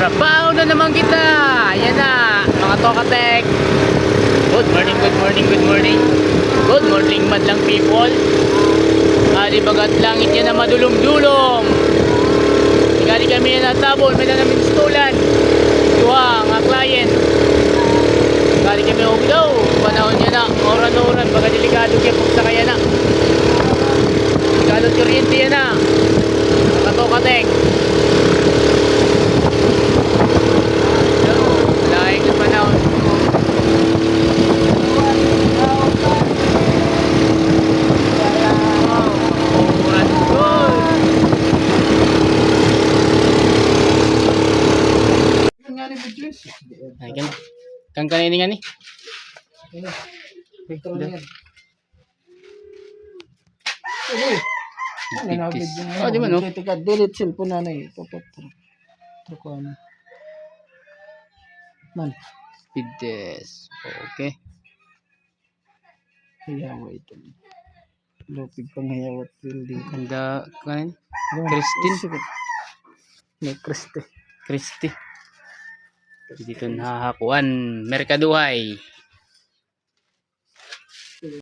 Trabaho na naman kita. Ayan na, mga Tokatek. Good morning, good morning, good morning. Good morning, madlang people. Di bagat langit yan na madulong-dulong. Gali kami yan natabol, may na namin stolan. Tuwa, nga client. Gali kami daw. Panahon yan na, oran-oran. Baka delikado kaya sa kaya na. Delikado kuryente yan na. Mga Tokatek. Laing ng panahon. Ay, kan kanini nga ni. Oh, di man no. Delete cellphone na eh. Trukuan. Man, Pides. Okay. hiyawa ito. Lupig pang hiyawat building. Ganda kan Christine. May Christy. Christy. Dito nahahakuan. Merkaduhay.